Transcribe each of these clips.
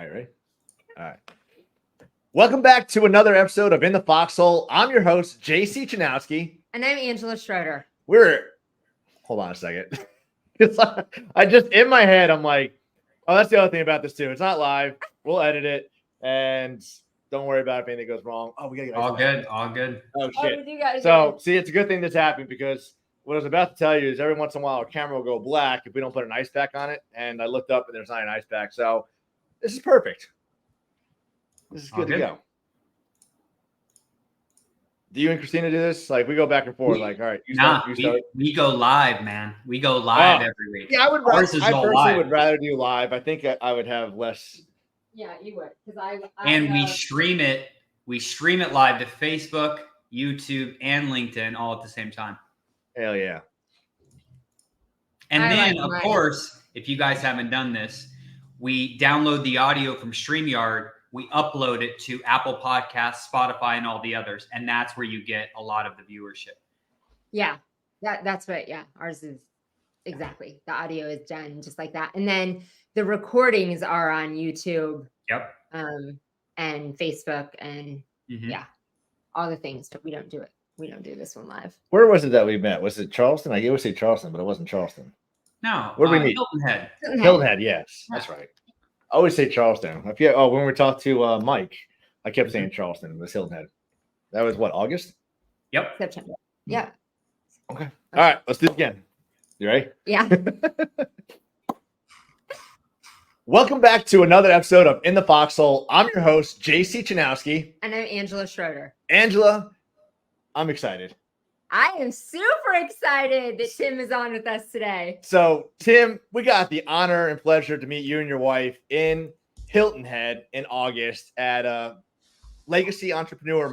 right, ready? All right. Welcome back to another episode of In the Foxhole. I'm your host, JC Chanowski. And I'm Angela Schroeder. Hold on a second. I just, in my head, I'm like, oh, that's the other thing about this too. It's not live. We'll edit it. And don't worry about if anything goes wrong. Oh, we got to get all good. All good. Oh, shit. So, see, it's a good thing this happened because what I was about to tell you is every once in a while our camera will go black if we don't put an ice pack on it. And I looked up and there's not an ice pack. So, this is perfect. This is good to go. Do you and Christina do this? Like, we go back and forth. Like, all right, you start. We go live, man. We go live every week. Yeah, I personally would rather do live. I think I would have less. Yeah, you would, because we stream it. We stream it live to Facebook, YouTube, and LinkedIn all at the same time. Hell yeah! And then, of course, if you guys haven't done this, we download the audio from StreamYard. We upload it to Apple Podcasts, Spotify, and all the others. And that's where you get a lot of the viewership. Yeah, that's what, ours is exactly. The audio is done just like that. And then the recordings are on YouTube. Yep. And Facebook and all the things, but we don't do it. We don't do this one live. Where was it that we met? Was it Charleston? I always say Charleston, but it wasn't Charleston. No. Where did we meet? Hilton Head, yes. That's right. I always say Charleston. When we talked to Mike, I kept saying Charleston. It was Hilton Head. That was what, August? Yep. September. Yeah. Okay. All right. Let's do it again. You ready? Yeah. Welcome back to another episode of In the Foxhole. I'm your host, JC Chanowski. And I'm Angela Schroeder. Angela, I'm excited. I am super excited that Tim is on with us today. So, Tim, we got the honor and pleasure to meet you and your wife in Hilton Head in August at a Legacy Entrepreneur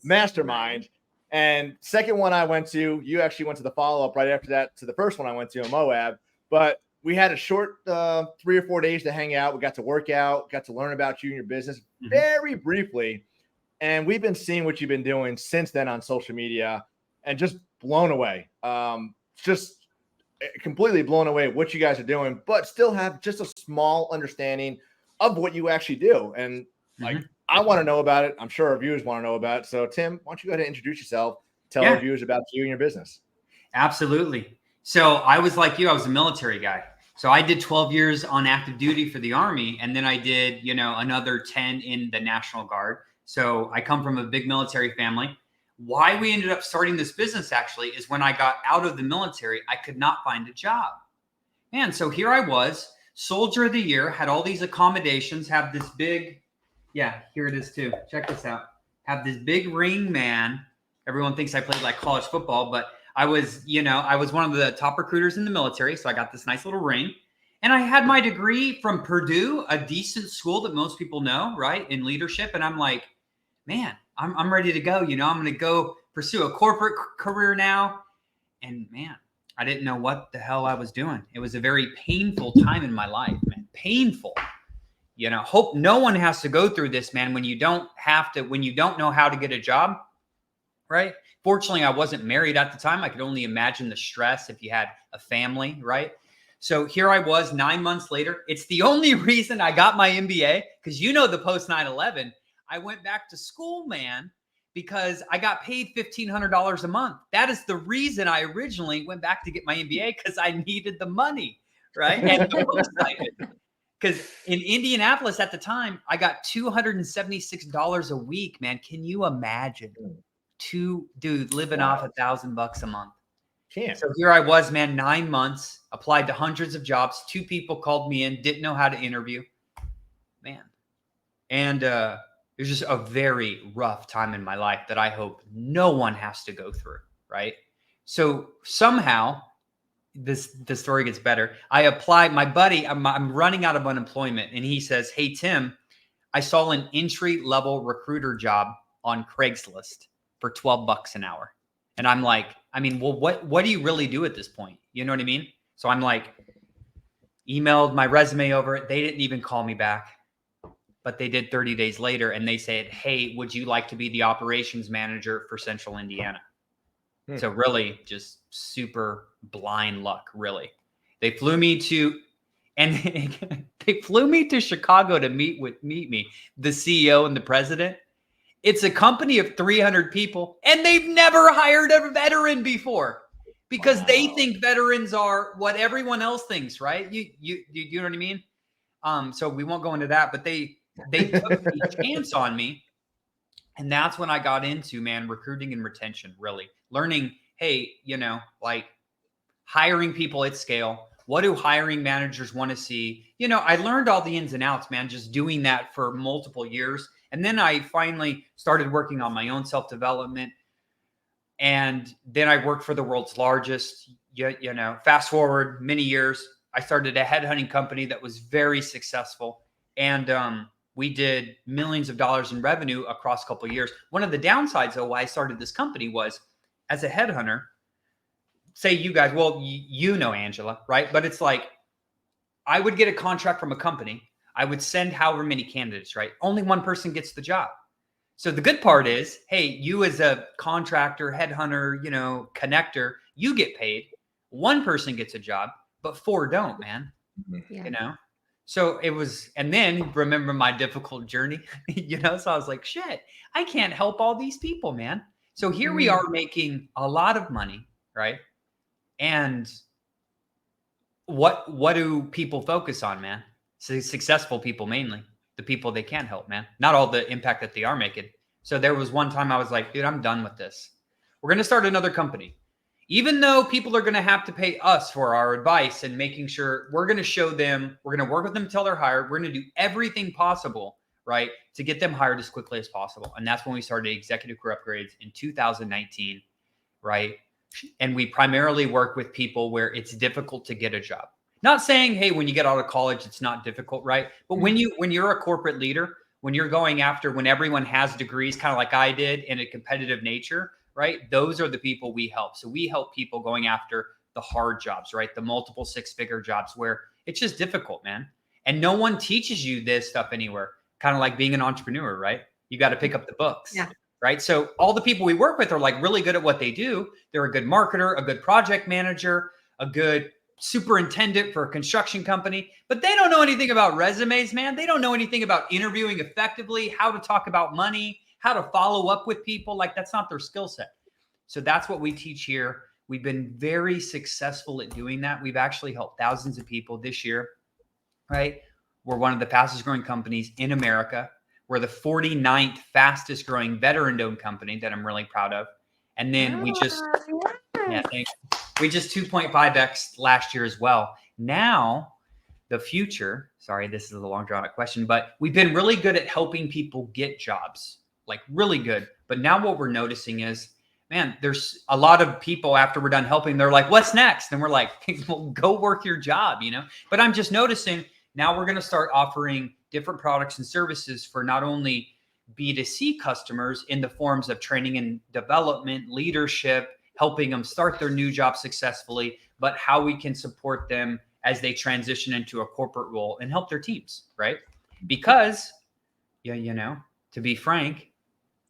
Mastermind. And second one I went to, you actually went to the follow-up right after that to the first one I went to in Moab. But we had a short 3 or 4 days to hang out. We got to work out, got to learn about you and your business very briefly. And we've been seeing what you've been doing since then on social media and just blown away. Just completely blown away at what you guys are doing, but still have just a small understanding of what you actually do. And I want to know about it. I'm sure our viewers want to know about it. So, Tim, why don't you go ahead and introduce yourself? Tell our viewers about you and your business. Absolutely. So I was like you. I was a military guy. So I did 12 years on active duty for the Army. And then I did, another 10 in the National Guard. So I come from a big military family. Why we ended up starting this business actually is when I got out of the military, I could not find a job. Man, so here I was, Soldier of the Year, had all these accommodations, have this big, here it is too. Check this out. Have this big ring, man. Everyone thinks I played like college football, but I was one of the top recruiters in the military. So I got this nice little ring. And I had my degree from Purdue, a decent school that most people know, right, in leadership. And I'm like, man, I'm ready to go. I'm going to go pursue a corporate career now. And man, I didn't know what the hell I was doing. It was a very painful time in my life, man. Painful. Hope no one has to go through this, man, when you don't know how to get a job, right? Fortunately, I wasn't married at the time. I could only imagine the stress if you had a family, right? So here I was 9 months later. It's the only reason I got my MBA because the post 9/11, I went back to school, man, because I got paid $1,500 a month. That is the reason I originally went back to get my MBA because I needed the money, right? And because in Indianapolis at the time, I got $276 a week, man. Can you imagine? Living off $1,000 a month. So here I was, man, 9 months, applied to hundreds of jobs. 2 people called me in, didn't know how to interview, man. And it was just a very rough time in my life that I hope no one has to go through, right? So somehow the story gets better. I applied, my buddy, I'm running out of unemployment. And he says, hey, Tim, I saw an entry-level recruiter job on Craigslist for $12 an hour. And I'm like, what do you really do at this point? You know what I mean? So I'm like, emailed my resume over. They didn't even call me back, but they did 30 days later. And they said, hey, would you like to be the operations manager for Central Indiana? So really just super blind luck, really. They flew me to And they flew me to Chicago to meet me, the CEO and the president. It's a company of 300 people, and they've never hired a veteran before because they think veterans are what everyone else thinks, right? You know what I mean? So we won't go into that, but they took a chance on me. And that's when I got into, man, recruiting and retention, really learning, hey, like hiring people at scale. What do hiring managers want to see? I learned all the ins and outs, man, just doing that for multiple years. And then I finally started working on my own self-development. And then I worked for the world's largest, fast forward many years, I started a headhunting company that was very successful. And we did millions of dollars in revenue across a couple of years. One of the downsides, though, why I started this company was as a headhunter, say you guys, well, Angela, right? But it's like, I would get a contract from a company. I would send however many candidates, right? Only one person gets the job. So the good part is, hey, you as a contractor, headhunter, connector, you get paid. One person gets a job, but 4 don't, man. Yeah. So it was, and then remember my difficult journey, so I was like, shit, I can't help all these people, man. So here we are making a lot of money, right? And what do people focus on, man? So successful people, mainly the people they can't help, man. Not all the impact that they are making. So there was one time I was like, dude, I'm done with this. We're going to start another company. Even though people are going to have to pay us for our advice and making sure we're going to show them, we're going to work with them until they're hired. We're going to do everything possible, right, to get them hired as quickly as possible. And that's when we started Executive Career Upgrades in 2019, right? And we primarily work with people where it's difficult to get a job. Not saying, hey, when you get out of college, it's not difficult, right? But when you're a corporate leader, when you're going after, when everyone has degrees, kind of like I did, in a competitive nature, right? Those are the people we help. So we help people going after the hard jobs, right? The multiple 6-figure jobs where it's just difficult, man. And no one teaches you this stuff anywhere. Kind of like being an entrepreneur, right? You got to pick up the books. Yeah. Right. So all the people we work with are like really good at what they do. They're a good marketer, a good project manager, a good superintendent for a construction company, but they don't know anything about resumes, man. They don't know anything about interviewing effectively, how to talk about money, how to follow up with people. Like that's not their skill set. So that's what we teach here. We've been very successful at doing that. We've actually helped thousands of people this year, right? We're one of the fastest growing companies in America. We're the 49th fastest growing veteran-owned company that I'm really proud of. And then we just 2.5x last year as well. Now, the future, sorry, this is a long drawn out question, but we've been really good at helping people get jobs, like really good. But now what we're noticing is, man, there's a lot of people after we're done helping, they're like, what's next? And we're like, well, go work your job, But I'm just noticing now we're going to start offering different products and services for not only B2C customers in the forms of training and development, leadership, helping them start their new job successfully, but how we can support them as they transition into a corporate role and help their teams, right? Because, to be frank,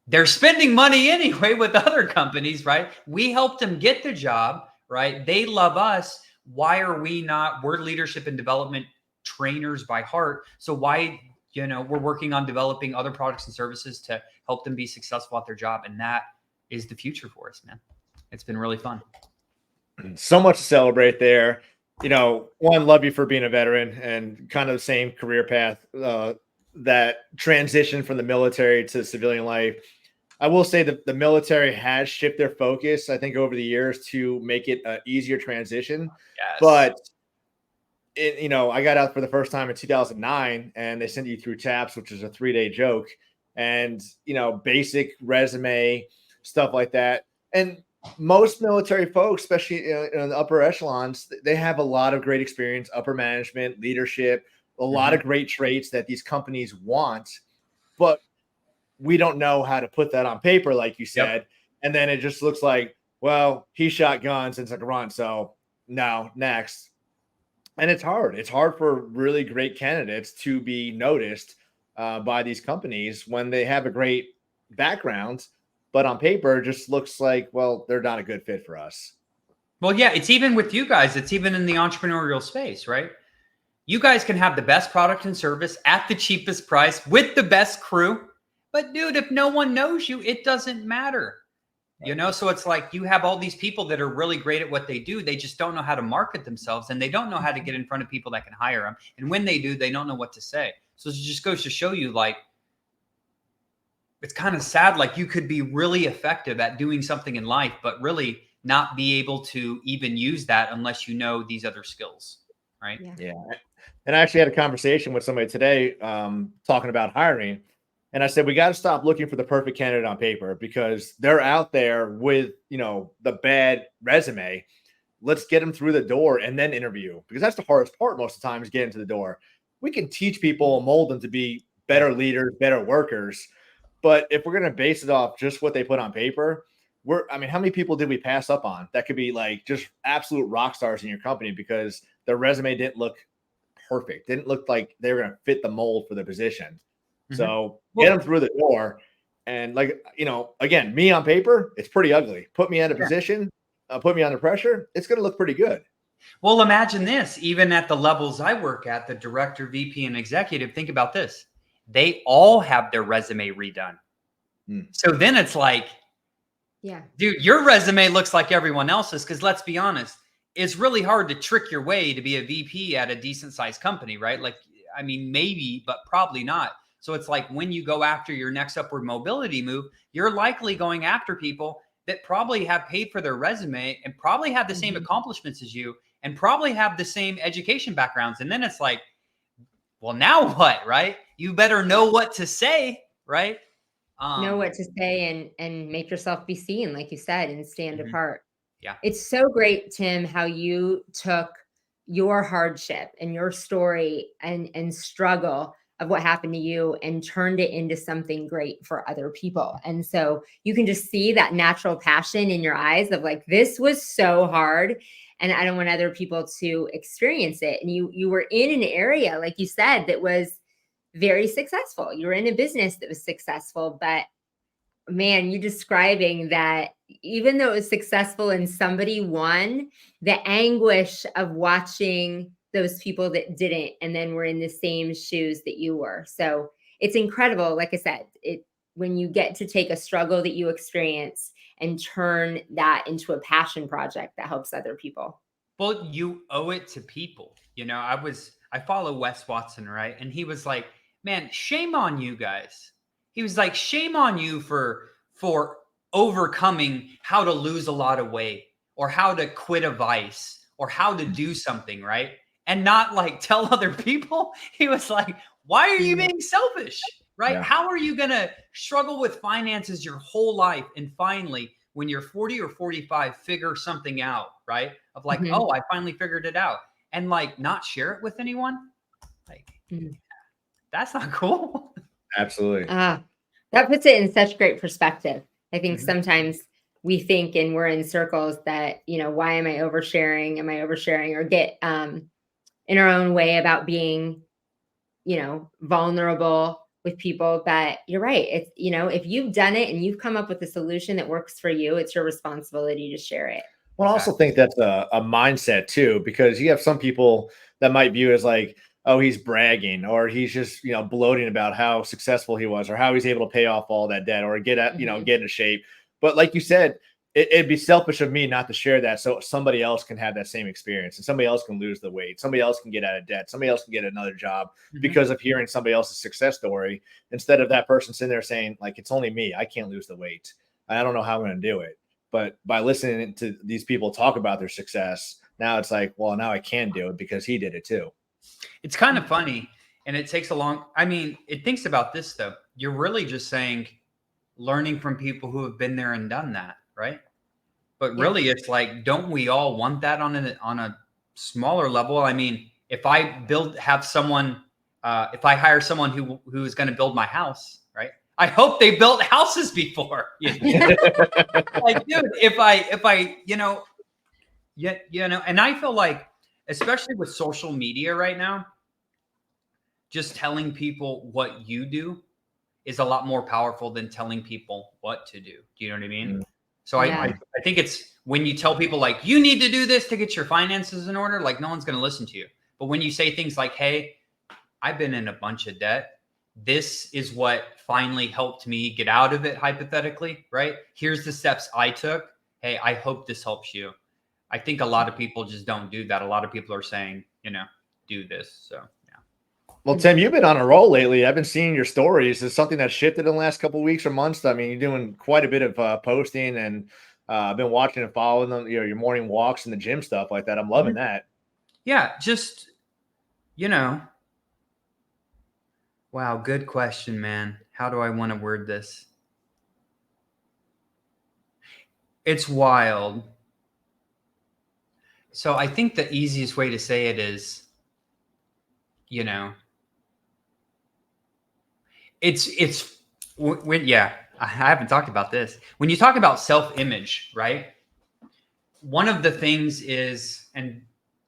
they're spending money anyway with other companies, right? We helped them get the job, right? They love us. Why are we not? We're leadership and development trainers by heart. So why, we're working on developing other products and services to help them be successful at their job. And that is the future for us, man. It's been really fun. So much to celebrate there. One, love you for being a veteran and kind of the same career path, that transition from the military to civilian life. I will say that the military has shifted their focus, I think, over the years to make it an easier transition. Yes. But I got out for the first time in 2009 and they sent you through TAPS, which is a 3-day joke, and, basic resume, stuff like that. And most military folks, especially in the upper echelons, they have a lot of great experience, upper management, leadership, a lot of great traits that these companies want, but we don't know how to put that on paper, like you said. Yep. And then it just looks like, well, he shot guns and took a run. So now next. And it's hard. It's hard for really great candidates to be noticed by these companies when they have a great background, but on paper it just looks like, well, they're not a good fit for us. Well, yeah, it's even with you guys. It's even in the entrepreneurial space, right? You guys can have the best product and service at the cheapest price with the best crew. But dude, if no one knows you, it doesn't matter. You know, so it's like you have all these people that are really great at what they do. They just don't know how to market themselves, and they don't know how to get in front of people that can hire them. And when they do, they don't know what to say. So it just goes to show you, like, it's kind of sad. Like, you could be really effective at doing something in life, but really not be able to even use that unless you know these other skills. Right. Yeah. And I actually had a conversation with somebody today talking about hiring. And I said, we got to stop looking for the perfect candidate on paper because they're out there with, you know, the bad resume. Let's get them through the door and then interview, because that's the hardest part most of the time, is getting to the door. We can teach people and mold them to be better leaders, better workers. But if we're going to base it off just what they put on paper, how many people did we pass up on that could be like just absolute rock stars in your company because their resume didn't look perfect, didn't look like they were going to fit the mold for the position. So get them through the door. And, like, you know, again, me on paper, it's pretty ugly. Put me in a position, put me under pressure, it's going to look pretty good. Well, imagine this. Even at the levels I work at, the director, VP, and executive, think about this. They all have their resume redone. So then it's like, yeah, dude, your resume looks like everyone else's, because let's be honest, it's really hard to trick your way to be a VP at a decent sized company, right? Like, I mean, maybe, but probably not. So it's like when you go after your next upward mobility move, you're likely going after people that probably have paid for their resume and probably have the same accomplishments as you and probably have the same education backgrounds. And then it's like, well, now what, right? You better know what to say, right? Know what to say and make yourself be seen, like you said, and stand apart. Yeah. It's so great, Tim, how you took your hardship and your story and struggle of what happened to you and turned it into something great for other people. And so you can just see that natural passion in your eyes of like, this was so hard and I don't want other people to experience it. And you were in an area, like you said, that was very successful. You were in a business that was successful, but man, you describing that even though it was successful and somebody won, the anguish of watching those people that didn't, and then were in the same shoes that you were. So it's incredible. Like I said, when you get to take a struggle that you experience and turn that into a passion project that helps other people. Well, you owe it to people. You know, I follow Wes Watson, right? And he was like, man, shame on you guys. He was like, shame on you for overcoming how to lose a lot of weight or how to quit a vice or how to do something, right? And not like tell other people. He was like, why are you being selfish, right? Yeah. How are you going to struggle with finances your whole life and finally, when you're 40 or 45, figure something out, right? Of like, oh, I finally figured it out, and like not share it with anyone? Like, that's not cool. Absolutely. That puts it in such great perspective. I think sometimes we think, and we're in circles that, you know, why am I oversharing? Am I oversharing? Or get in our own way about being, you know, vulnerable with people. But you're right. It's, you know, if you've done it and you've come up with a solution that works for you, it's your responsibility to share it. Well, I also think that's a mindset too, because you have some people that might view it as like, oh, he's bragging, or he's just, you know, gloating about how successful he was, or how he's able to pay off all that debt, or get at, you know, get into shape. But like you said, it'd be selfish of me not to share that, so somebody else can have that same experience, and somebody else can lose the weight, somebody else can get out of debt, somebody else can get another job because of hearing somebody else's success story, instead of that person sitting there saying, like, it's only me, I can't lose the weight, I don't know how I'm going to do it. But by listening to these people talk about their success, now it's like, well, now I can do it because he did it too. It's kind of funny, and it takes a long, I mean, it thinks about this though. You're really just saying, learning from people who have been there and done that, right? But really, it's like, don't we all want that on a smaller level? I mean, if I hire someone who is going to build my house, right? I hope they built houses before. You know? Like, dude, if I, you know, and I feel like, especially with social media right now, just telling people what you do is a lot more powerful than telling people what to do. Do you know what I mean? So I think it's when you tell people like, you need to do this to get your finances in order, like no one's going to listen to you. But when you say things like, hey, I've been in a bunch of debt. This is what finally helped me get out of it, hypothetically, right? Here's the steps I took. Hey, I hope this helps you. I think a lot of people just don't do that. A lot of people are saying, do this. So, yeah. Well, Tim, you've been on a roll lately. I've been seeing your stories. Is something that shifted in the last couple of weeks or months? I mean, you're doing quite a bit of posting, and I've been watching and following them, your morning walks and the gym stuff like that. I'm loving that. Yeah, just, wow, good question, man. How do I want to word this? It's wild. So I think the easiest way to say it is, I haven't talked about this. When you talk about self-image, right? One of the things is, and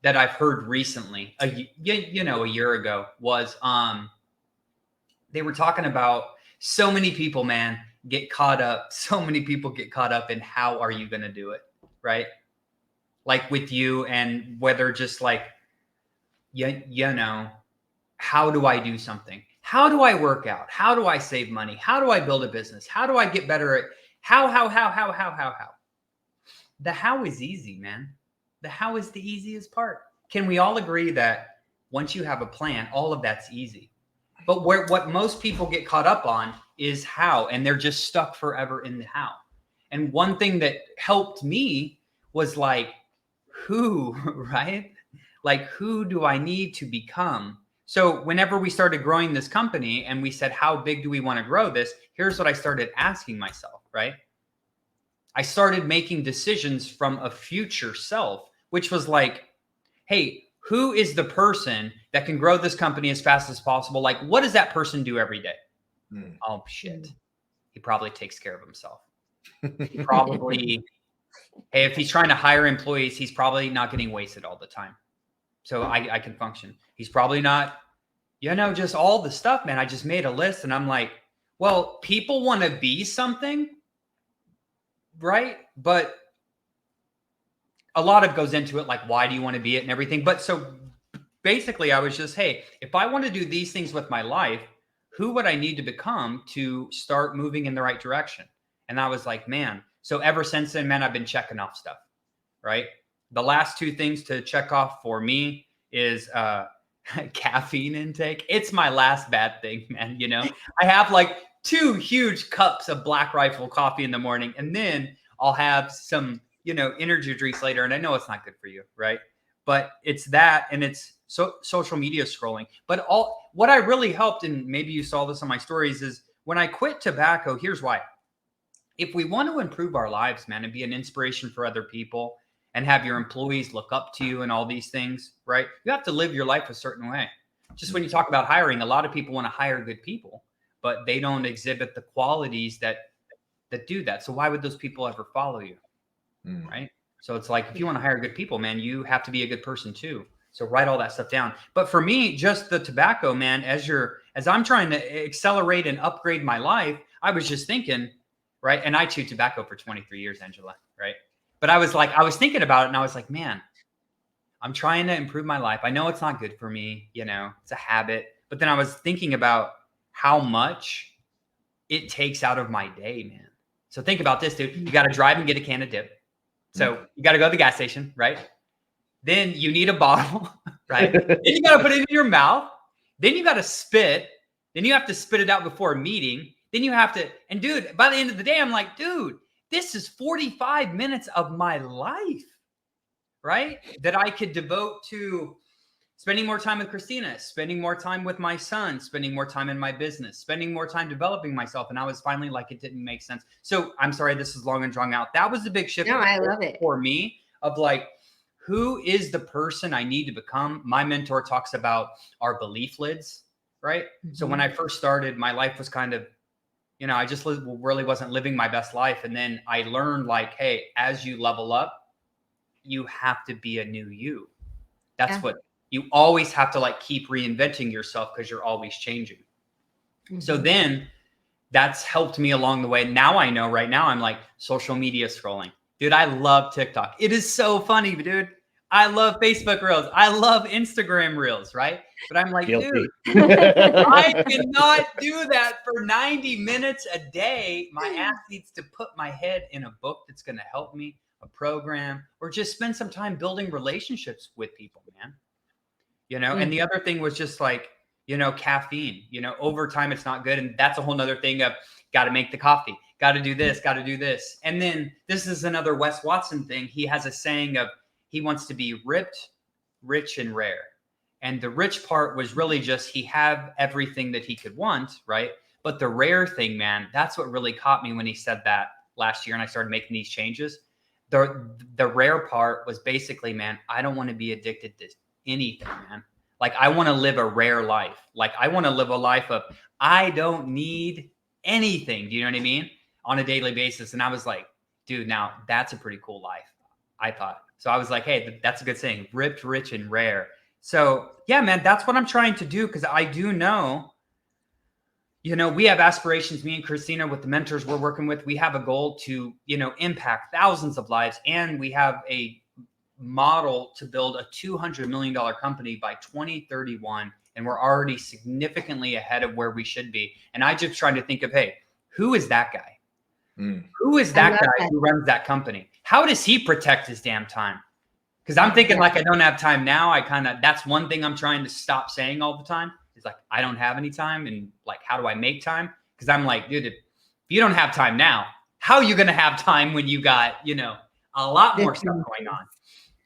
that I've heard recently, a year ago, was they were talking about so many people, man, get caught up. So many people get caught up in how are you going to do it, right? Like with you, and whether just like, how do I do something? How do I work out? How do I save money? How do I build a business? How do I get better at how? The how is easy, man. The how is the easiest part. Can we all agree that once you have a plan, all of that's easy? But what most people get caught up on is how, and they're just stuck forever in the how. And one thing that helped me was like, who, right? Like, who do I need to become? So whenever we started growing this company and we said, how big do we want to grow this? Here's what I started asking myself, right? I started making decisions from a future self, which was like, hey, who is the person that can grow this company as fast as possible? Like, what does that person do every day? Oh, shit. He probably takes care of himself. He probably, hey, if he's trying to hire employees, he's probably not getting wasted all the time. So I can function. He's probably not, just all the stuff, man. I just made a list and I'm like, well, people want to be something, right? But a lot of goes into it, like, why do you want to be it and everything. But so basically I was just, hey, if I want to do these things with my life, who would I need to become to start moving in the right direction? And I was like, man, so ever since then, man, I've been checking off stuff, right? The last two things to check off for me is caffeine intake. It's my last bad thing, man. I have like 2 huge cups of Black Rifle coffee in the morning, and then I'll have some, energy drinks later. And I know it's not good for you, right? But it's that, and it's social media scrolling. But what I really helped, and maybe you saw this on my stories, is when I quit tobacco, here's why. If we want to improve our lives, man, and be an inspiration for other people and have your employees look up to you and all these things, right? You have to live your life a certain way. Just when you talk about hiring, a lot of people want to hire good people, but they don't exhibit the qualities that do that. So why would those people ever follow you? Right? So it's like, if you want to hire good people, man, you have to be a good person too. So write all that stuff down. But for me, just the tobacco, man, as I'm trying to accelerate and upgrade my life, I was just thinking, right? And I chewed tobacco for 23 years, Angela, right? But I was thinking about it and I was like, man, I'm trying to improve my life. I know it's not good for me, it's a habit. But then I was thinking about how much it takes out of my day, man. So think about this, dude. You got to drive and get a can of dip. So you got to go to the gas station, right? Then you need a bottle, right? Then you got to put it in your mouth. Then you got to spit. Then you have to spit it out before a meeting. Then you have to, and dude, by the end of the day, I'm like, dude, this is 45 minutes of my life, right? That I could devote to spending more time with Christina, spending more time with my son, spending more time in my business, spending more time developing myself. And I was finally like, it didn't make sense. So I'm sorry, this is long and drawn out. That was the big shift. No, I love it. For me, of like, who is the person I need to become? My mentor talks about our belief lids, right? Mm-hmm. So when I first started, my life was kind of, I just really wasn't living my best life. And then I learned like, hey, as you level up, you have to be a new you. That's what you always have to like keep reinventing yourself because you're always changing. Mm-hmm. So then that's helped me along the way. Now I know right now I'm like social media scrolling. Dude, I love TikTok. It is so funny, dude. I love Facebook Reels. I love Instagram Reels, right? But I'm like, Guilty. dude, I cannot do that for 90 minutes a day. My ass needs to put my head in a book that's going to help me, a program, or just spend some time building relationships with people, man. You know, and the other thing was just like, you know, caffeine, you know, over time it's not good. And that's a whole nother thing of got to make the coffee, got to do this, got to do this. And then this is another Wes Watson thing. He has a saying of he wants to be ripped, rich, and rare. And the rich part was really just he had everything that he could want, right? But the rare thing, man, that's what really caught me when he said that last year and I started making these changes. The rare part was basically, man, I don't want to be addicted to anything, man. Like I want to live a rare life. Like I want to live a life of I don't need anything. Do you know what I mean? On a daily basis. And I was like, dude, now that's a pretty cool life, I thought. So I was like, hey, that's a good saying, ripped, rich, and rare. So yeah, man, that's what I'm trying to do. Cause I do know, you know, we have aspirations, me and Christina, with the mentors we're working with, we have a goal to, you know, impact thousands of lives. And we have a model to build a $200 million company by 2031. And we're already significantly ahead of where we should be. And I just trying to think of, hey, who is that guy? Who is that guy who runs that company? How does he protect his damn time? Because I'm thinking like I don't have time now. That's one thing I'm trying to stop saying all the time. It's like, I don't have any time. And like, how do I make time? Because I'm like, dude, if you don't have time now, how are you going to have time when you got, you know, a lot more stuff going on?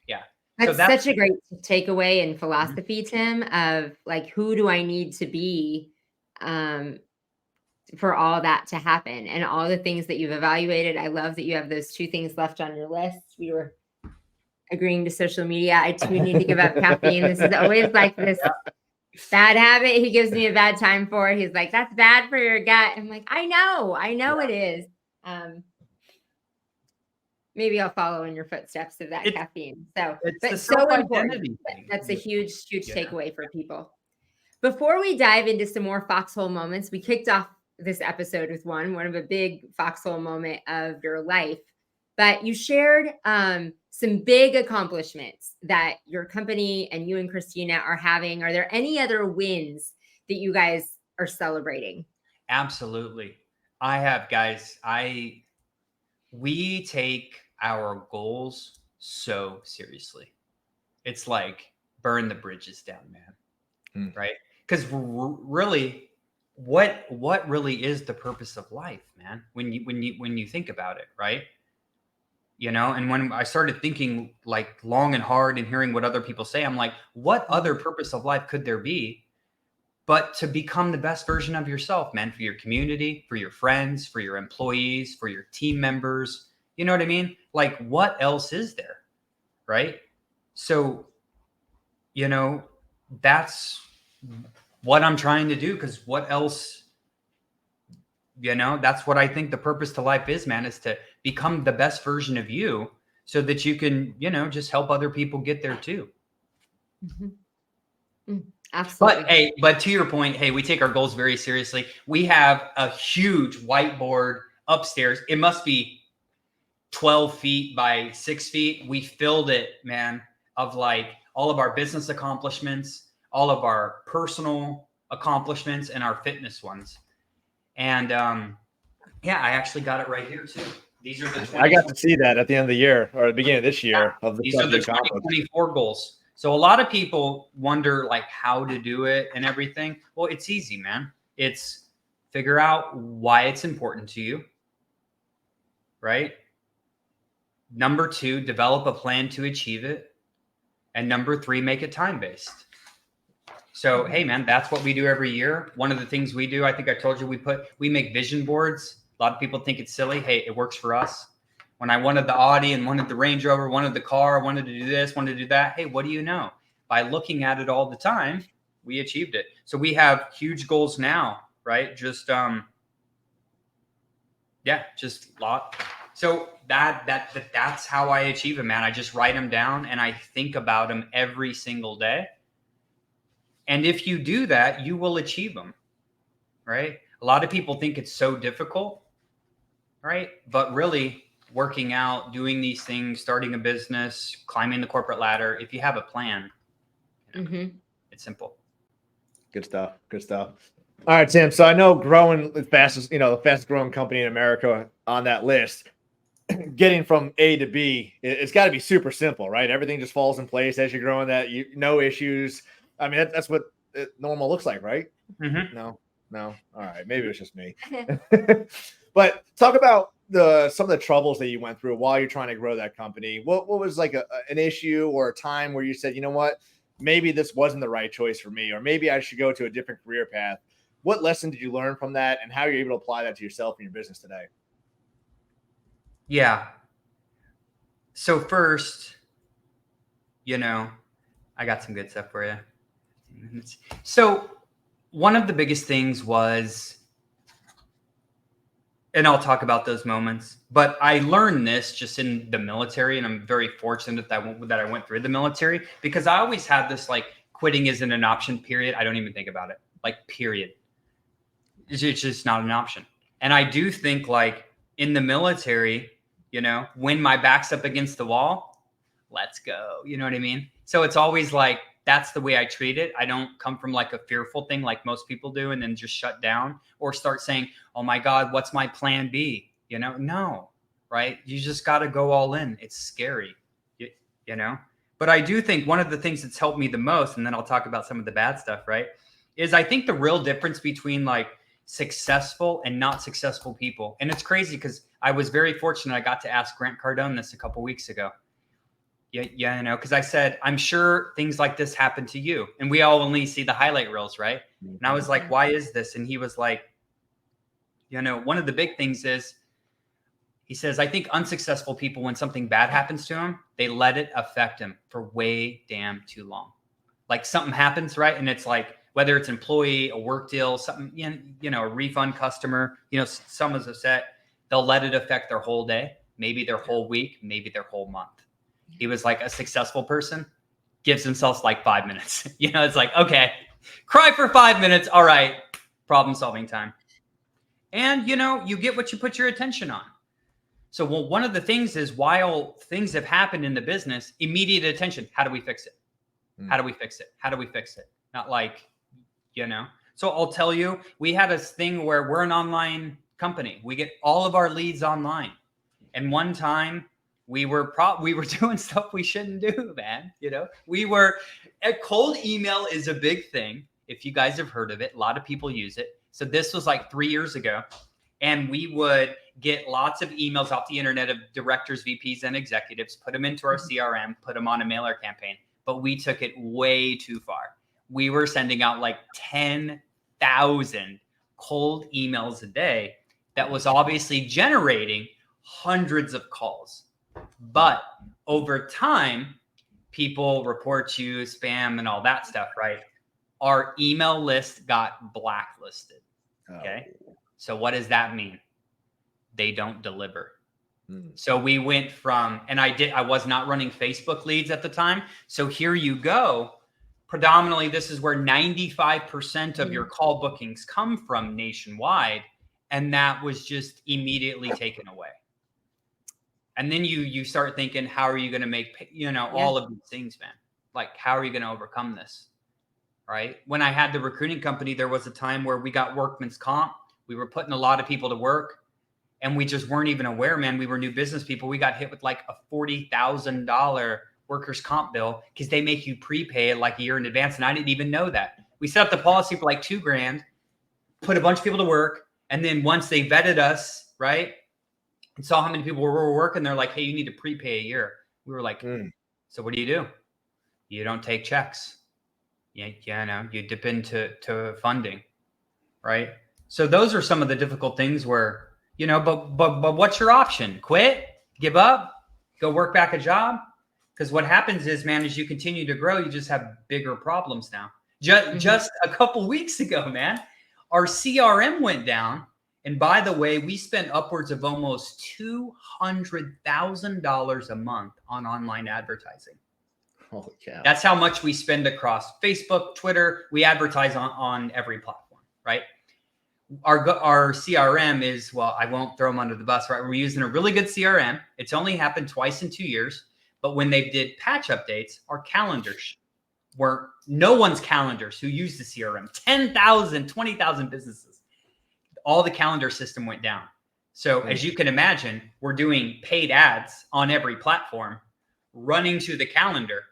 Yeah. That's such a great takeaway and philosophy, Tim, of like, who do I need to be for all that to happen and all the things that you've evaluated. I love that you have those 2 things left on your list. We were agreeing to social media. I too need to give up caffeine. This is always like this bad habit he gives me a bad time for. He's like, that's bad for your gut. I'm like, I know it is. Maybe I'll follow in your footsteps of that caffeine. So, but so important. That's a huge takeaway for people. Before we dive into some more foxhole moments, we kicked off this episode with one of a big foxhole moment of your life, but you shared some big accomplishments that your company and you and Christina are having. Are there any other wins that you guys are celebrating? Absolutely. I have, guys. We take our goals so seriously. It's like burn the bridges down, man. Right? Because really, what really is the purpose of life, man? When you think about it, right? You know, and when I started thinking like long and hard and hearing what other people say, I'm like, what other purpose of life could there be but to become the best version of yourself, man, for your community, for your friends, for your employees, for your team members? You know what I mean? Like, what else is there? Right? So, you know, that's what I'm trying to do, because what else, you know, that's what I think the purpose to life is, man, is to become the best version of you so that you can, you know, just help other people get there too. Absolutely. But to your point, hey, we take our goals very seriously. We have a huge whiteboard upstairs. It must be 12 feet by 6 feet. We filled it, man, of like all of our business accomplishments, all of our personal accomplishments, and our fitness ones. And yeah, I actually got it right here too. These are the I got to see that at the end of the year or the beginning of this year. Yeah, these are the 2024 goals. So a lot of people wonder like how to do it and everything. Well, it's easy, man. It's figure out why it's important to you, right? Number 2, develop a plan to achieve it. And number 3, make it time-based. So, hey, man, that's what we do every year. One of the things we do, I think I told you, we make vision boards. A lot of people think it's silly. Hey, it works for us. When I wanted the Audi and wanted the Range Rover, wanted the car, wanted to do this, wanted to do that. Hey, what do you know? By looking at it all the time, we achieved it. So we have huge goals now, right? Just lot. So that's how I achieve it, man. I just write them down and I think about them every single day. And if you do that, you will achieve them, right? A lot of people think it's so difficult, right? But really, working out, doing these things, starting a business, climbing the corporate ladder, if you have a plan, it's simple. Good stuff. Good stuff. All right, Tim. So I know growing the fastest growing company in America on that list, getting from A to B, it's got to be super simple, right? Everything just falls in place as you're growing. No issues. I mean, that's what normal looks like, right? No. All right, maybe it was just me. But talk about some of the troubles that you went through while you're trying to grow that company. What was like an issue or a time where you said, you know what, maybe this wasn't the right choice for me, or maybe I should go to a different career path? What lesson did you learn from that, and how are you able to apply that to yourself and your business today? Yeah. So first, I got some good stuff for you. So one of the biggest things was, and I'll talk about those moments, but I learned this just in the military, and I'm very fortunate that I went through the military, because I always had this like, quitting isn't an option, period. I don't even think about it, like, period. It's just not an option. And I do think, like, in the military, when my back's up against the wall, let's go. You know what I mean? So it's always like, that's the way I treat it. I don't come from like a fearful thing like most people do and then just shut down or start saying, oh my God, what's my plan B? No, right? You just got to go all in. It's scary, but I do think one of the things that's helped me the most, and then I'll talk about some of the bad stuff, right, is I think the real difference between like successful and not successful people. And it's crazy because I was very fortunate. I got to ask Grant Cardone this a couple weeks ago. Yeah, because I said, I'm sure things like this happen to you. And we all only see the highlight reels, right? And I was like, why is this? And he was like, one of the big things is, he says, I think unsuccessful people, when something bad happens to them, they let it affect them for way damn too long. Like something happens, right? And it's like, whether it's employee, a work deal, something, a refund customer, someone's upset, they'll let it affect their whole day, maybe their whole week, maybe their whole month. He was like, a successful person gives themselves like 5 minutes. It's like, okay, cry for 5 minutes. All right. Problem solving time. And, you get what you put your attention on. So one of the things is, while things have happened in the business, immediate attention. How do we fix it? How do we fix it? How do we fix it? Not like, So I'll tell you, we had this thing where we're an online company. We get all of our leads online. And one time, we were doing stuff we shouldn't do, man. A cold email is a big thing. If you guys have heard of it, a lot of people use it. So this was like 3 years ago. And we would get lots of emails off the internet of directors, VPs, and executives, put them into our CRM, put them on a mailer campaign. But we took it way too far. We were sending out like 10,000 cold emails a day that was obviously generating hundreds of calls. But over time, people report you, spam, and all that stuff, right? Our email list got blacklisted. Okay. So what does that mean? They don't deliver. So we went from, and I was not running Facebook leads at the time. So here you go. Predominantly, this is where 95% of your call bookings come from nationwide. And that was just immediately taken away. And then you start thinking, how are you going to make, all of these things, man? Like, how are you going to overcome this? Right? When I had the recruiting company, there was a time where we got workman's comp. We were putting a lot of people to work, and we just weren't even aware, man. We were new business people. We got hit with like a $40,000 workers' comp bill because they make you prepay it like a year in advance. And I didn't even know that. We set up the policy for like $2,000, put a bunch of people to work. And then once they vetted us, right, and saw how many people were working, they're like, hey, you need to prepay a year. We were like, so what do? You don't take checks. You dip into funding, right? So those are some of the difficult things where, but what's your option? Quit, give up, go work back a job? Because what happens is, man, as you continue to grow, you just have bigger problems now. Just a couple weeks ago, man, our CRM went down. And by the way, we spent upwards of almost $200,000 a month on online advertising. Holy cow. That's how much we spend across Facebook, Twitter. We advertise on every platform, right? our CRM is, well, I won't throw them under the bus, right? We're using a really good CRM. It's only happened twice in 2 years. But when they did patch updates, our calendars were no one's calendars who used the CRM, 10,000, 20,000 businesses. All the calendar system went down. So as you can imagine, we're doing paid ads on every platform running to the calendar.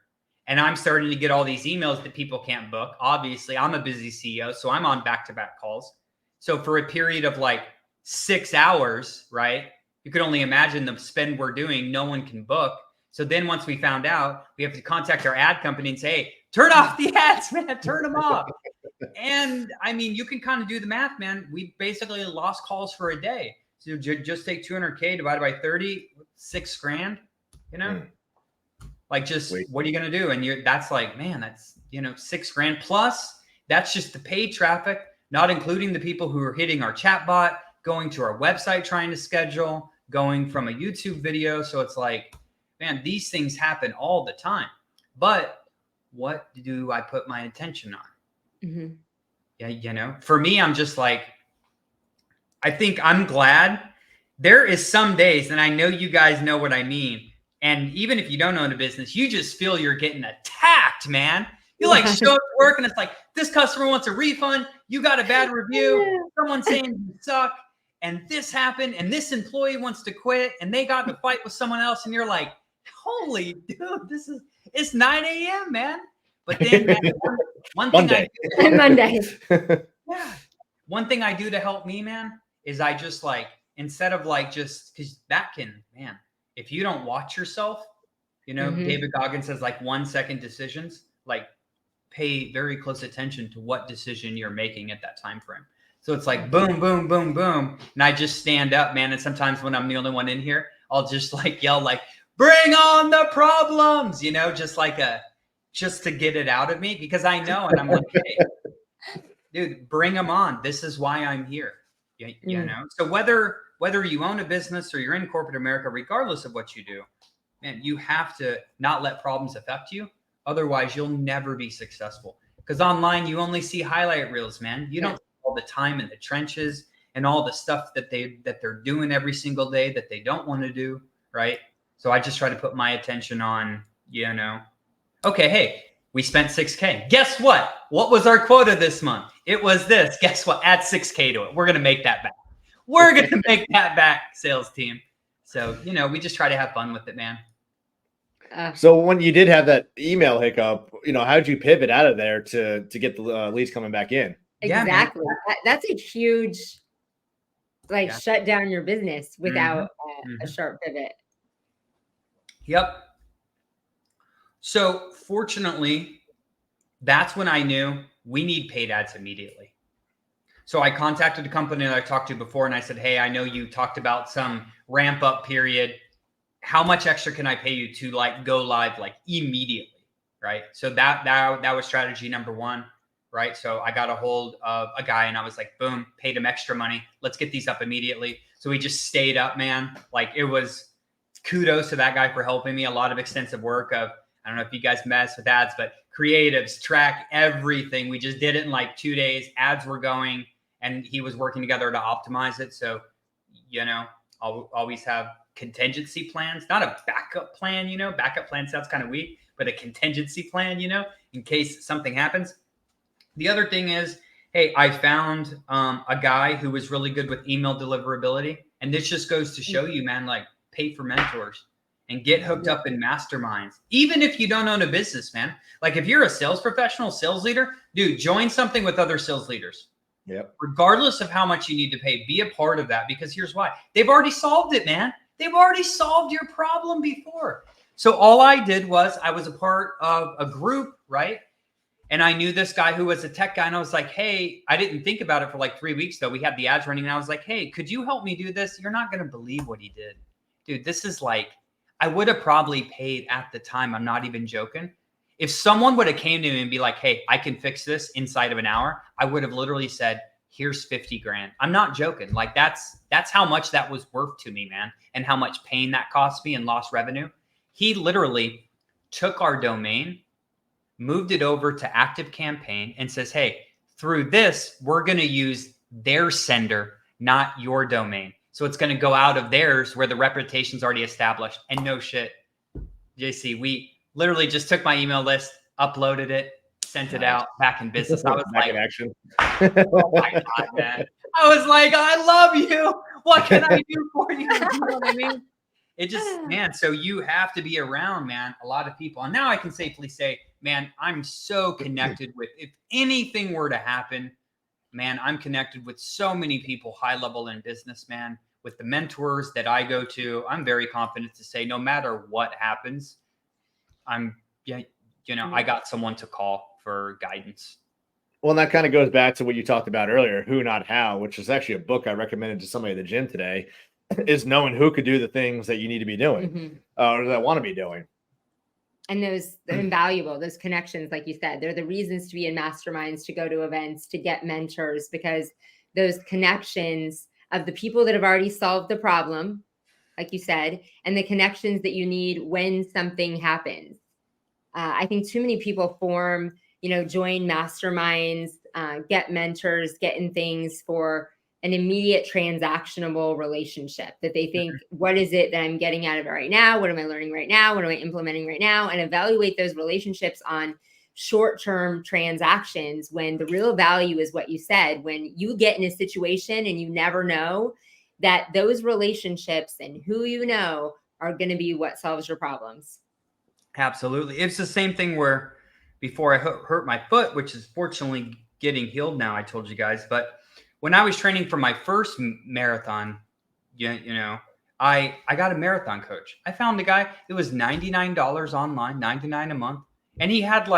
And I'm starting to get all these emails that people can't book. Obviously, I'm a busy CEO, so I'm on back-to-back calls. So for a period of like 6 hours, right, you could only imagine the spend we're doing. No one can book. So then once we found out, we have to contact our ad company and say, hey, turn off the ads, man, turn them off. And I mean, you can kind of do the math, man. We basically lost calls for a day. So just take 200K divided by 30, $6,000, you know, like just what are you going to do? And that's like, man, that's, you know, $6,000 plus. That's just the paid traffic, not including the people who are hitting our chat bot, going to our website, trying to schedule, going from a YouTube video. So it's like, man, these things happen all the time. But what do I put my attention on? Yeah, you know, for me, I'm just like, I think I'm glad there is some days, and I know you guys know what I mean. And even if you don't own a business, you just feel you're getting attacked, man. You like show up to work and it's like, this customer wants a refund. You got a bad review. Someone's saying you suck. And this happened. And this employee wants to quit. And they got in a fight with someone else. And you're like, holy dude, it's 9 a.m., man. But then one thing Monday. Yeah. One thing I do to help me, man, is I just like, instead of like just, because that can, man, if you don't watch yourself, you know, David Goggins says like 1 second decisions, like pay very close attention to what decision you're making at that time frame. So it's like boom, boom, boom, boom. And I just stand up, man. And sometimes when I'm the only one in here, I'll just like yell like, bring on the problems, you know, just to get it out of me, because I know, and I'm like, hey, dude, bring them on. This is why I'm here. You know? So whether you own a business or you're in corporate America, regardless of what you do, man, you have to not let problems affect you. Otherwise, you'll never be successful. Because online, you only see highlight reels, man. You don't see all the time in the trenches and all the stuff that they're doing every single day that they don't want to do, right? So I just try to put my attention on, you know, okay, hey, we spent $6K. Guess what? What was our quota this month? It was this. Guess what? Add $6K to it. We're going to make that back. We're going to make that back, sales team. So, you know, we just try to have fun with it, man. So when you did have that email hiccup, you know, how did you pivot out of there to get the leads coming back in? Exactly. That's a huge, like, shut down your business without a sharp pivot. Yep. So fortunately, that's when I knew we need paid ads immediately. So I contacted a company that I talked to before and I said, hey, I know you talked about some ramp up period. How much extra can I pay you to like go live like immediately? Right. So that was strategy number one. Right. So I got a hold of a guy and I was like, boom, paid him extra money. Let's get these up immediately. So we just stayed up, man. Like it was kudos to that guy for helping me. A lot of extensive work of, I don't know if you guys mess with ads, but creatives, track everything. We just did it in like 2 days. Ads were going and he was working together to optimize it. So, you know, I'll always have contingency plans, not a backup plan, you know, backup plan sounds kind of weak, but a contingency plan, you know, in case something happens. The other thing is, hey, I found a guy who was really good with email deliverability. And this just goes to show you, man, like pay for mentors and get hooked up in masterminds. Even if you don't own a business, man, like if you're a sales professional, sales leader, dude, join something with other sales leaders. Yep. Regardless of how much you need to pay, be a part of that, because here's why. They've already solved it, man. They've already solved your problem before. So all I did was I was a part of a group, right? And I knew this guy who was a tech guy. And I was like, hey, I didn't think about it for like 3 weeks though. We had the ads running. And I was like, hey, could you help me do this? You're not going to believe what he did. Dude, this is like, I would have probably paid at the time. I'm not even joking. If someone would have came to me and be like, hey, I can fix this inside of an hour, I would have literally said, here's 50 grand. I'm not joking. Like that's how much that was worth to me, man. And how much pain that cost me and lost revenue. He literally took our domain, moved it over to Active Campaign and says, hey, through this, we're going to use their sender, not your domain. So it's going to go out of theirs where the reputation's already established. And no shit, JC, we literally just took my email list, uploaded it, sent it out, back in business. I was Back like, in action. oh my God, man. I was like, I love you. What can I do for you? You know what I mean? It just, man, so you have to be around, man, a lot of people. And now I can safely say, man, I'm so connected with, if anything were to happen, man, I'm connected with so many people, high level in business, man, with the mentors that I go to. I'm very confident to say, no matter what happens, I got someone to call for guidance. Well, and that kind of goes back to what you talked about earlier, Who Not How, which is actually a book I recommended to somebody at the gym today, is knowing who could do the things that you need to be doing or that want to be doing. And they're invaluable, those connections, like you said, they're the reasons to be in masterminds, to go to events, to get mentors, because those connections of the people that have already solved the problem, like you said, and the connections that you need when something happens. I think too many people join masterminds, get mentors, get in things for an immediate transactionable relationship that they think, what is it that I'm getting out of it right now? What am I learning right now? What am I implementing right now? And evaluate those relationships on short-term transactions when the real value is what you said, when you get in a situation and you never know that those relationships and who you know are going to be what solves your problems. Absolutely. It's the same thing where before I hurt my foot, which is fortunately getting healed now, I told you guys, but when I was training for my first marathon, I got a marathon coach. I found a guy. It was $99 online, $99 a month. And he had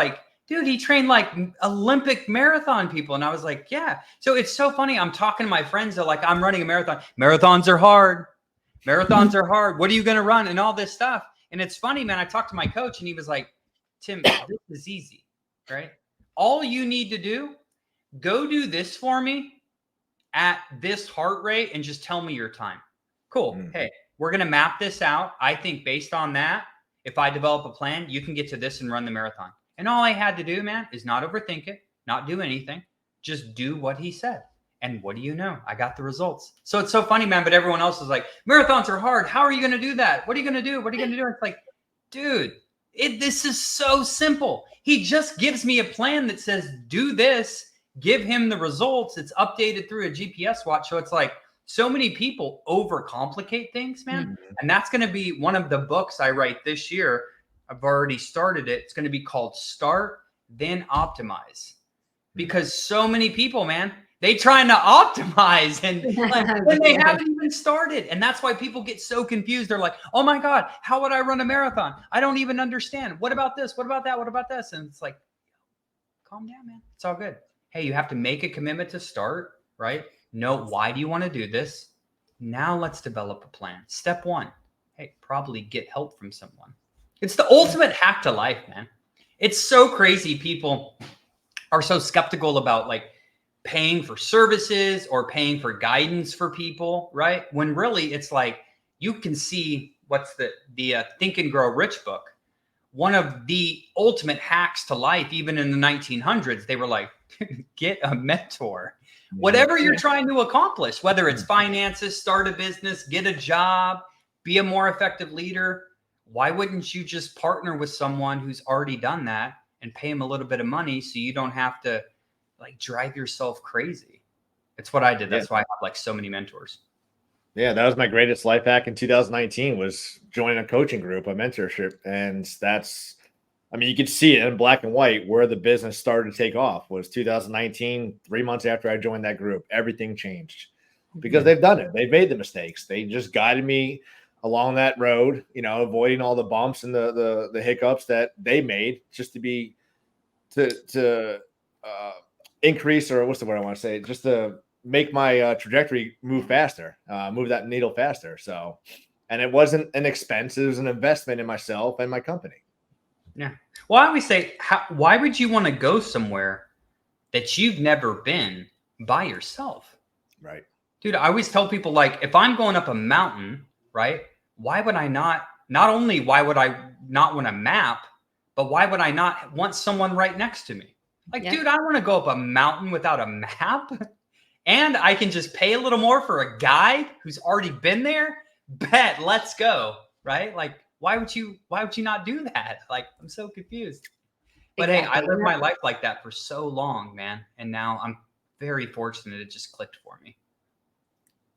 he trained like Olympic marathon people. And I was like, yeah. So it's so funny. I'm talking to my friends that I'm running a marathon. Marathons are hard. Marathons are hard. What are you going to run? And all this stuff. And it's funny, man. I talked to my coach and he was like, Tim, this is easy, right? All you need to do, go do this for me at this heart rate and just tell me your time. Cool. Hey, we're going to map this out. I think based on that, if I develop a plan, you can get to this and run the marathon. And all I had to do, man, is not overthink it, not do anything, just do what he said. And what do you know? I got the results. So it's so funny, man, but everyone else is like, marathons are hard. How are you going to do that? What are you going to do? What are you going to do? It's like, dude, this is so simple. He just gives me a plan that says, do this, give him the results. It's updated through a GPS watch. So it's like so many people overcomplicate things, man. And that's going to be one of the books I write this year. I've already started it. It's going to be called Start, Then Optimize. Because so many people, man, they trying to optimize and when they haven't even started. And that's why people get so confused. They're like, oh my God, how would I run a marathon? I don't even understand. What about this? What about that? What about this? And it's like, calm down, man. It's all good. Hey, you have to make a commitment to start, right? Know why do you want to do this? Now let's develop a plan. Step one, hey, probably get help from someone. It's the ultimate hack to life, man. It's so crazy. People are so skeptical about paying for services or paying for guidance for people, right? When really it's like, you can see what's the Think and Grow Rich book. One of the ultimate hacks to life, even in the 1900s, they were like, get a mentor. Whatever you're trying to accomplish, whether it's finances, start a business, get a job, be a more effective leader, why wouldn't you just partner with someone who's already done that and pay them a little bit of money so you don't have to drive yourself crazy? It's what I did. That's why I have so many mentors. Yeah, that was my greatest life hack in 2019 was joining a coaching group, a mentorship. And you could see it in black and white where the business started to take off was 2019, 3 months after I joined that group. Everything changed because they've done it. They've made the mistakes. They just guided me along that road, avoiding all the bumps and the hiccups that they made just to increase, or what's the word I want to say, just to make my trajectory move faster, move that needle faster. So, and it wasn't an expense. It was an investment in myself and my company. Yeah. Well, I always say, why would you want to go somewhere that you've never been by yourself? Right. Dude, I always tell people, if I'm going up a mountain, right, why would I not only why would I not want a map, but why would I not want someone right next to me? Dude, I want to go up a mountain without a map. And I can just pay a little more for a guide who's already been there. Bet, let's go. Right? Like, why would you not do that? Like, I'm so confused. But hey, I lived my life like that for so long, man. And now I'm very fortunate it just clicked for me.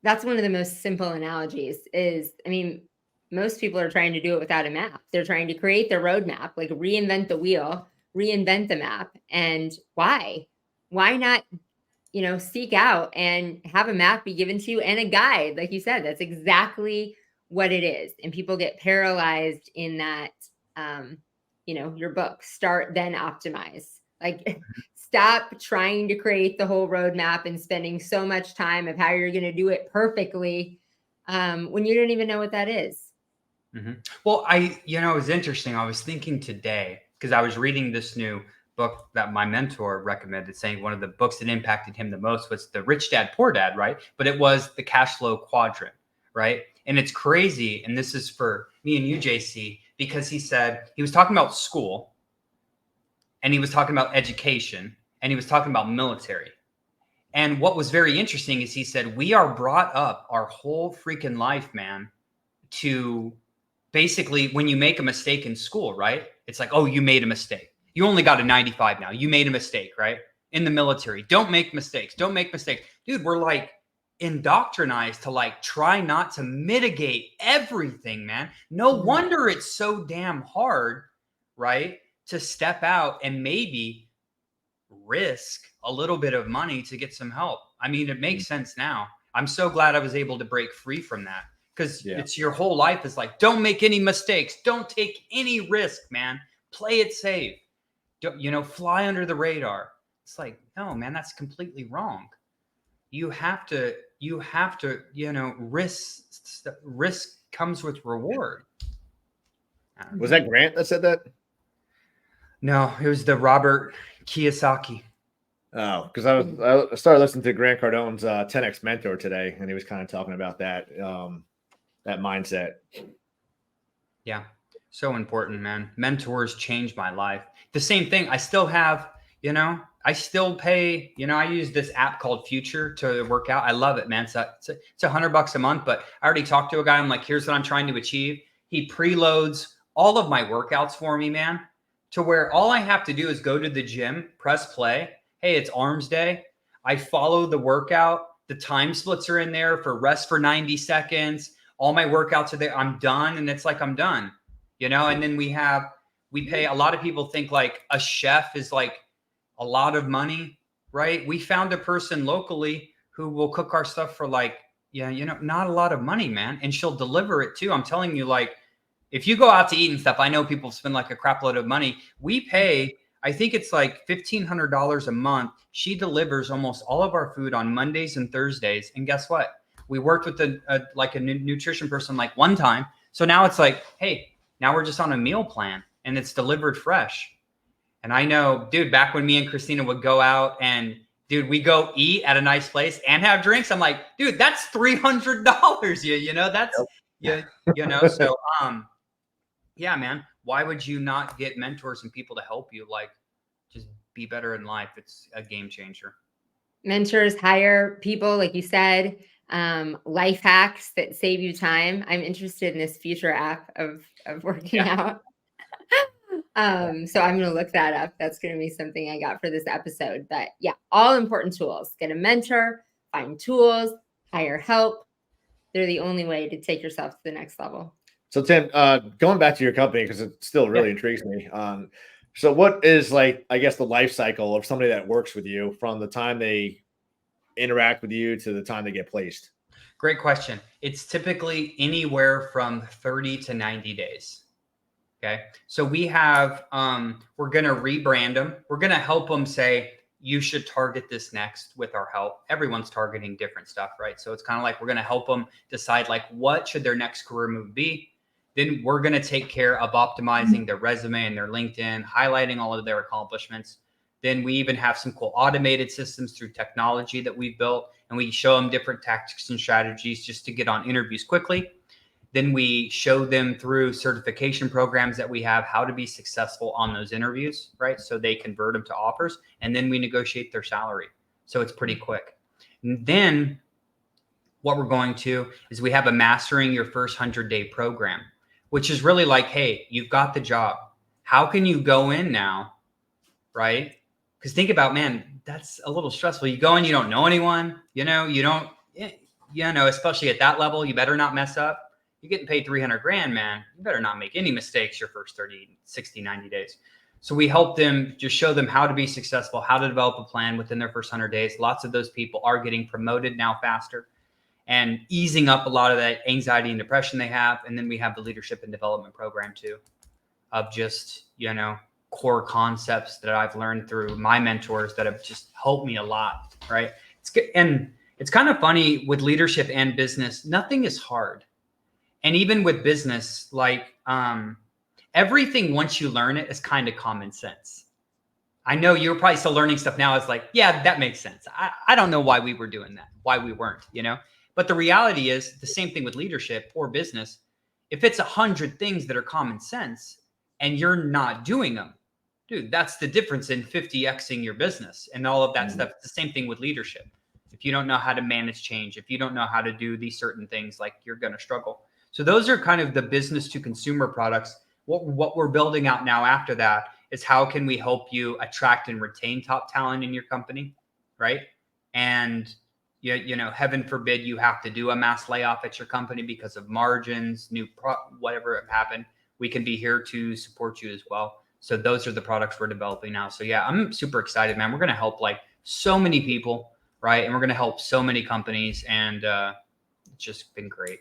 That's one of the most simple analogies is, I mean, most people are trying to do it without a map. They're trying to create their roadmap, like reinvent the wheel, reinvent the map. And why? Why not, seek out and have a map be given to you and a guide? Like you said, that's exactly what it is. And people get paralyzed in that, your book, Start, Then Optimize. Like, stop trying to create the whole roadmap and spending so much time of how you're going to do it perfectly when you don't even know what that is. Mm-hmm. Well, it was interesting. I was thinking today, because I was reading this new book that my mentor recommended, saying one of the books that impacted him the most was The Rich Dad, Poor Dad, right? But it was the cash flow quadrant, right? And it's crazy. And this is for me and you, JC, because he said he was talking about school and he was talking about education and he was talking about military. And what was very interesting is he said, we are brought up our whole freaking life, man, to basically when you make a mistake in school, right? It's like, oh, you made a mistake. You only got a 95 now. You made a mistake, right? In the military, don't make mistakes. Don't make mistakes. Dude, we're like indoctrinized to like try not to mitigate everything, man. No wonder it's so damn hard, right? To step out and maybe risk a little bit of money to get some help. I mean, it makes sense now. I'm so glad I was able to break free from that. Because it's your whole life is like, don't make any mistakes. Don't take any risk, man. Play it safe. Don't, fly under the radar. It's like, no, man, that's completely wrong. You have to, risk comes with reward. Was that Grant that said that? No, it was the Robert Kiyosaki. Oh, because I started listening to Grant Cardone's 10X Mentor today, and he was kind of talking about that. That mindset. Yeah. So important, man. Mentors changed my life. The same thing. I still have, I still pay, I use this app called Future to work out. I love it, man. It's $100 a month, but I already talked to a guy. I'm like, here's what I'm trying to achieve. He preloads all of my workouts for me, man, to where all I have to do is go to the gym, press play. Hey, it's arms day. I follow the workout. The time splits are in there for rest for 90 seconds. All my workouts are there. I'm done. And it's like, I'm done, and then we pay. A lot of people think like a chef is like a lot of money, right? We found a person locally who will cook our stuff for like, not a lot of money, man. And she'll deliver it too. I'm telling you, like, if you go out to eat and stuff, I know people spend like a crap load of money. We pay, I think it's like $1,500 a month. She delivers almost all of our food on Mondays and Thursdays. And guess what? We worked with a nutrition person like one time. So now it's like, hey, now we're just on a meal plan and it's delivered fresh. And I know, dude, back when me and Christina would go out and dude, we go eat at a nice place and have drinks. I'm like, dude, that's $300. So, yeah, man, why would you not get mentors and people to help you? Like, just be better in life. It's a game changer. Mentors, hire people, like you said, life hacks that save you time. I'm interested in this Future app of working out. So I'm going to look that up. That's going to be something I got for this episode. But yeah, all important tools. Get a mentor, find tools, hire help. They're the only way to take yourself to the next level. So Tim, going back to your company, because it still really intrigues me. So what is like, I guess, the life cycle of somebody that works with you from the time they interact with you to the time they get placed? Great question. It's typically anywhere from 30 to 90 days. Okay. So we have, we're going to rebrand them. We're going to help them say, you should target this next with our help. Everyone's targeting different stuff, right? So it's kind of like, we're going to help them decide like, what should their next career move be? Then we're going to take care of optimizing their resume and their LinkedIn, highlighting all of their accomplishments. Then we even have some cool automated systems through technology that we've built, and we show them different tactics and strategies just to get on interviews quickly. Then we show them through certification programs that we have how to be successful on those interviews, right? So they convert them to offers, and then we negotiate their salary. So it's pretty quick. And then what we're going to is we have a mastering your first 100-day program, which is really like, hey, you've got the job. How can you go in now, right? Because think about, man, that's a little stressful. You go in, you don't know anyone, you don't, especially at that level, you better not mess up. You're getting paid $300,000, man. You better not make any mistakes your first 30, 60, 90 days. So we help them, just show them how to be successful, how to develop a plan within their first 100 days. Lots of those people are getting promoted now faster and easing up a lot of that anxiety and depression they have. And then we have the leadership and development program too, of just, core concepts that I've learned through my mentors that have just helped me a lot, right? It's good. And it's kind of funny with leadership and business, nothing is hard. And even with business, like everything, once you learn it, is kind of common sense. I know you're probably still learning stuff now. It's like, yeah, that makes sense. I don't know why we were doing that, why we weren't, But the reality is the same thing with leadership or business. If it's 100 things that are common sense and you're not doing them, dude, that's the difference in 50xing your business and all of that stuff. It's the same thing with leadership. If you don't know how to manage change, if you don't know how to do these certain things, like you're going to struggle. So those are kind of the business to consumer products. What we're building out now after that is how can we help you attract and retain top talent in your company, right? And heaven forbid you have to do a mass layoff at your company because of margins, whatever happened. We can be here to support you as well. So those are the products we're developing now. So yeah, I'm super excited, man. We're going to help like so many people, right? And we're going to help so many companies, and it's just been great.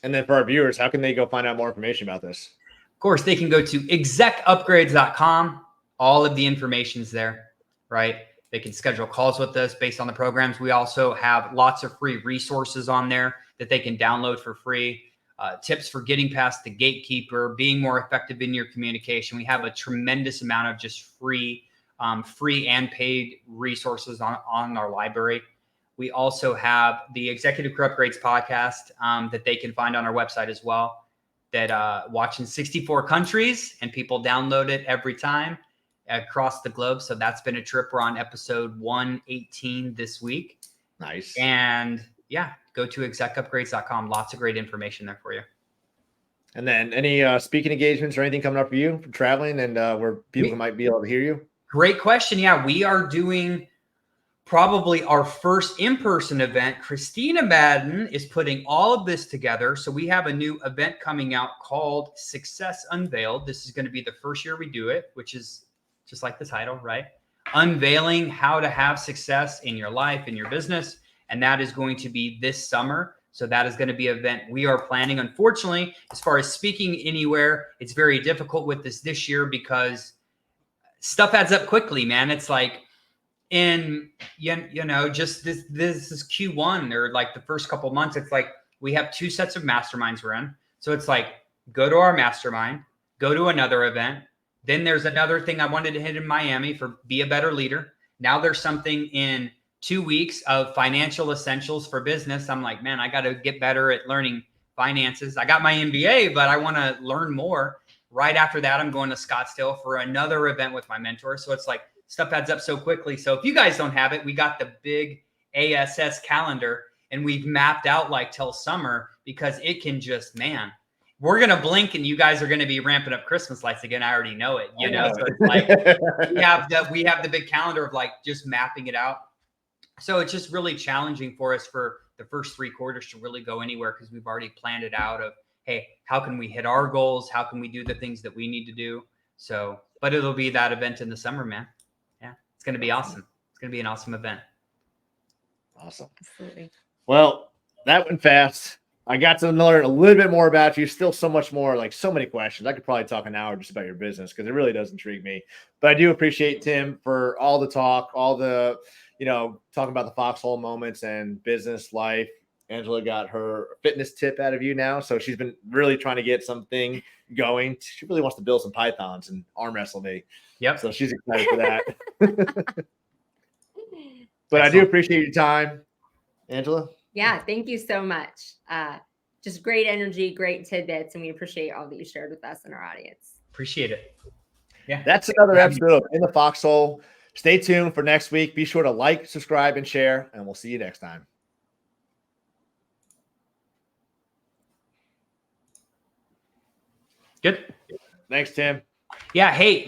And then for our viewers, how can they go find out more information about this? Of course, they can go to execupgrades.com. All of the information's there, right? They can schedule calls with us based on the programs. We also have lots of free resources on there that they can download for free. Tips for getting past the gatekeeper, being more effective in your communication. We have a tremendous amount of just free and paid resources on our library. We also have the Executive Career Upgrades podcast that they can find on our website as well, that watch in 64 countries, and people download it every time across the globe. So that's been a trip. We're on episode 118 this week. Nice. And yeah, go to execupgrades.com. Lots of great information there for you. And then any speaking engagements or anything coming up for you from traveling and where people might be able to hear you? Great question. Yeah, we are doing probably our first in-person event. Christina Madden is putting all of this together. So we have a new event coming out called Success Unveiled. This is going to be the first year we do it, which is just like the title, right? Unveiling how to have success in your life, in your business. And that is going to be this summer. So that is going to be an event we are planning. Unfortunately, as far as speaking anywhere, it's very difficult with this year because stuff adds up quickly, man. It's like just this is Q1 or like the first couple months. It's like we have 2 sets of masterminds we're in. So it's like, go to our mastermind, go to another event. Then there's another thing I wanted to hit in Miami for Be a Better Leader. Now there's something in 2 weeks of financial essentials for business. I'm like, man, I got to get better at learning finances. I got my MBA, but I want to learn more. Right after that, I'm going to Scottsdale for another event with my mentor. So it's like stuff adds up so quickly. So if you guys don't have it, we got the big ASS calendar, and we've mapped out like till summer, because it can just, man, we're going to blink and you guys are going to be ramping up Christmas lights again. I already know it, So it's like we have the big calendar of like just mapping it out. So it's just really challenging for us for the first 3 quarters to really go anywhere, because we've already planned it out of, hey, how can we hit our goals? How can we do the things that we need to do? So, but it'll be that event in the summer, man. Yeah, it's going to be awesome. It's going to be an awesome event. Awesome. Absolutely. Well, that went fast. I got to learn a little bit more about you. Still so much more, like so many questions. I could probably talk an hour just about your business, because it really does intrigue me. But I do appreciate, Tim, for all the talk, all the, talking about the Foxhole moments and business life. Angela got her fitness tip out of you now. So she's been really trying to get something going. She really wants to build some pythons and arm wrestle me. Yep. So she's excited for that. But I do appreciate your time, Angela. Yeah, thank you so much. Just great energy, great tidbits, and we appreciate all that you shared with us and our audience. Appreciate it. Yeah. That's another episode of In the Foxhole. Stay tuned for next week. Be sure to like, subscribe, and share, and we'll see you next time. Good. Thanks, Tim. Yeah. Hey,